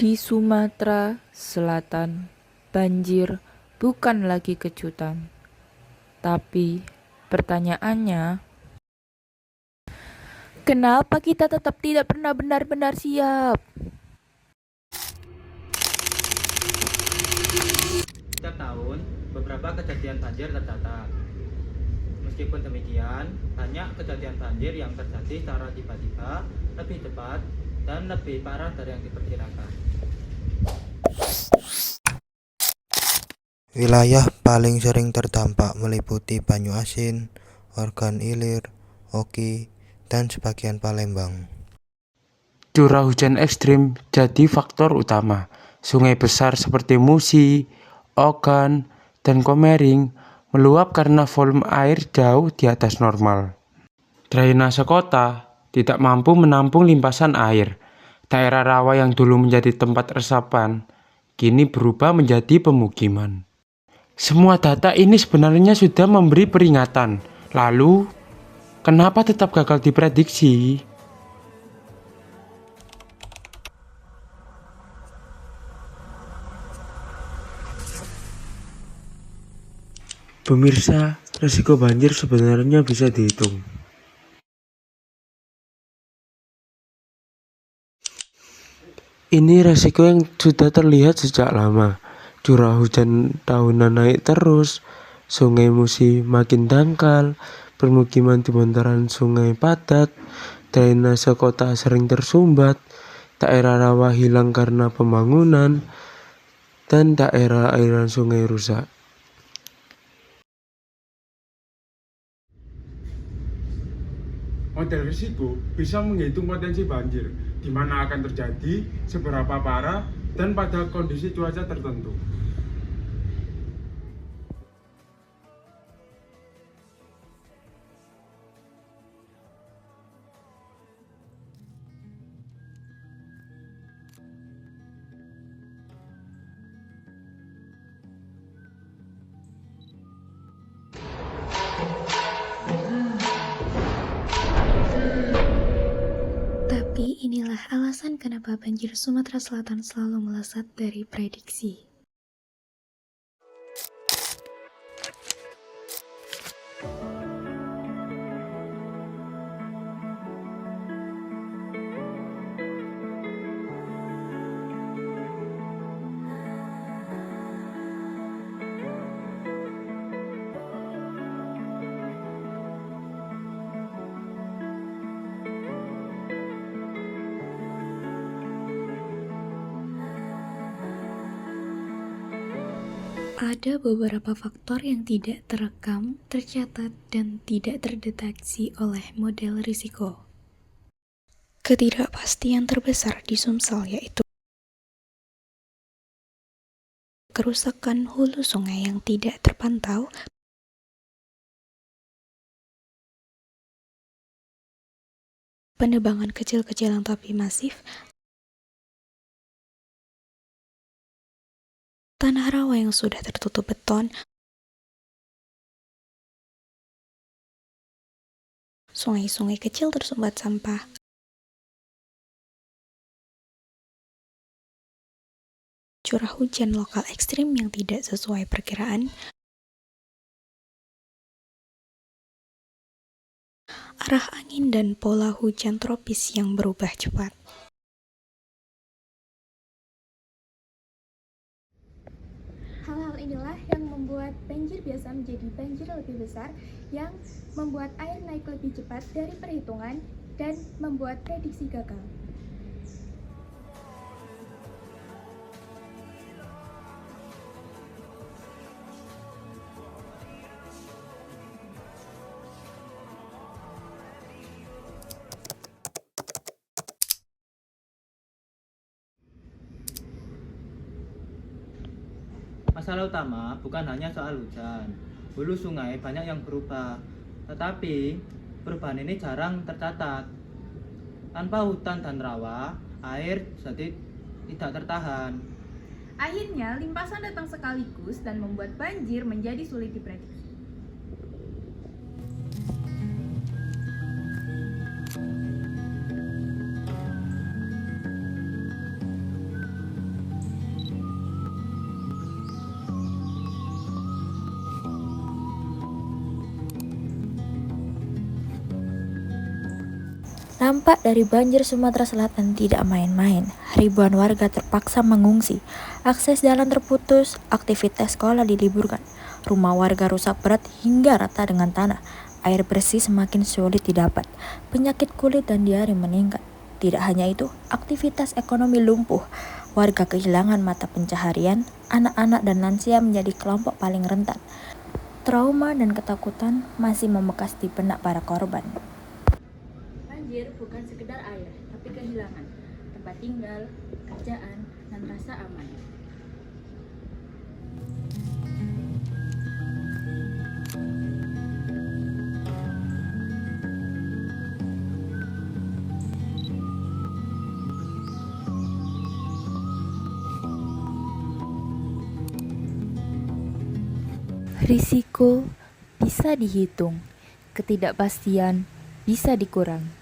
Di Sumatera Selatan, banjir bukan lagi kejutan. Tapi pertanyaannya, kenapa kita tetap tidak pernah benar-benar siap? Setiap tahun, beberapa kejadian banjir tercatat. Meskipun demikian, banyak kejadian banjir yang terjadi secara tiba-tiba, lebih cepat, dan lebih parah dari yang diperkirakan. Wilayah paling sering terdampak meliputi Banyuasin, Ogan Ilir, Oki, dan sebagian Palembang. Curah hujan ekstrim jadi faktor utama. Sungai besar seperti Musi, Ogan, dan Komering meluap karena volume air jauh di atas normal. Drainase kota tidak mampu menampung limpasan air. Daerah rawa yang dulu menjadi tempat resapan, kini berubah menjadi pemukiman. Semua data ini sebenarnya sudah memberi peringatan. Lalu, kenapa tetap gagal diprediksi? Pemirsa, risiko banjir sebenarnya bisa dihitung. Ini risiko yang sudah terlihat sejak lama. Curah hujan tahunan naik terus, sungai Musi makin dangkal, permukiman di bantaran sungai padat, drainase kota sering tersumbat, daerah rawa hilang karena pembangunan, dan daerah aliran sungai rusak. Model risiko bisa menghitung potensi banjir, di mana akan terjadi, seberapa parah, dan pada kondisi cuaca tertentu. Tapi inilah alasan kenapa banjir Sumatera Selatan selalu melesat dari prediksi. Ada beberapa faktor yang tidak terekam, tercatat, dan tidak terdeteksi oleh model risiko. Ketidakpastian terbesar di Sumsel yaitu kerusakan hulu sungai yang tidak terpantau, penebangan kecil-kecilan tapi masif, tanah rawa yang sudah tertutup beton, sungai-sungai kecil tersumbat sampah, curah hujan lokal ekstrim yang tidak sesuai perkiraan, arah angin dan pola hujan tropis yang berubah cepat. Hal-hal inilah yang membuat banjir biasa menjadi banjir lebih besar, yang membuat air naik lebih cepat dari perhitungan dan membuat prediksi gagal. Masalah utama bukan hanya soal hujan. Hulu sungai banyak yang berubah, tetapi perubahan ini jarang tercatat. Tanpa hutan dan rawa, air jadi tidak tertahan. Akhirnya, limpasan datang sekaligus dan membuat banjir menjadi sulit diprediksi. Dampak dari banjir Sumatera Selatan tidak main-main. Ribuan warga terpaksa mengungsi. Akses jalan terputus, aktivitas sekolah diliburkan. Rumah warga rusak berat hingga rata dengan tanah. Air bersih semakin sulit didapat. Penyakit kulit dan diare meningkat. Tidak hanya itu, aktivitas ekonomi lumpuh. Warga kehilangan mata pencaharian, anak-anak dan lansia menjadi kelompok paling rentan. Trauma dan ketakutan masih membekas di benak para korban. Banjir bukan sekedar air, tapi kehilangan tempat tinggal, pekerjaan, dan rasa aman. Risiko bisa dihitung, ketidakpastian bisa dikurangi.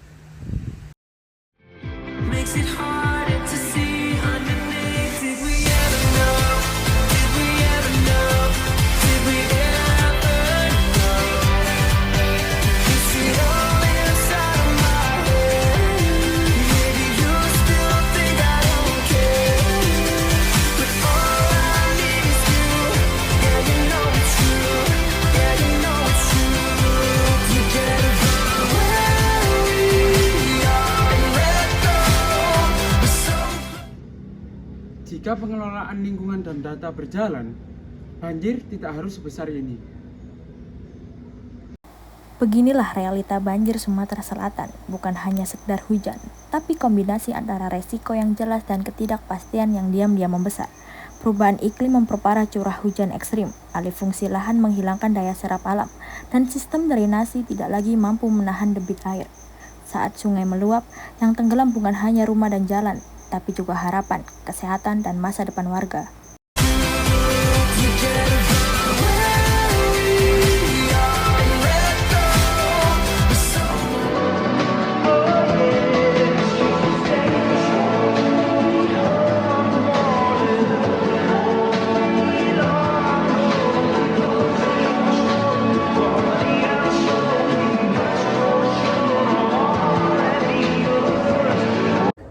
Jika pengelolaan lingkungan dan data berjalan, banjir tidak harus sebesar ini. Beginilah realita banjir Sumatera Selatan, bukan hanya sekedar hujan, tapi kombinasi antara resiko yang jelas dan ketidakpastian yang diam-diam membesar. Perubahan iklim memperparah curah hujan ekstrim, alih fungsi lahan menghilangkan daya serap alam, dan sistem drainasi tidak lagi mampu menahan debit air. Saat sungai meluap, yang tenggelam bukan hanya rumah dan jalan, tapi juga harapan, kesehatan, dan masa depan warga.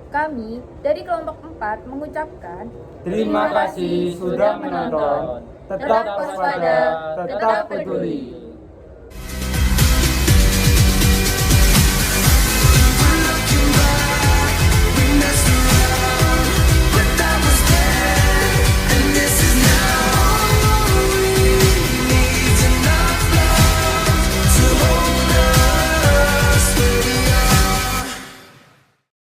Kami dari kelompok 4 mengucapkan Terima kasih sudah menonton. Tetap waspada, tetap peduli.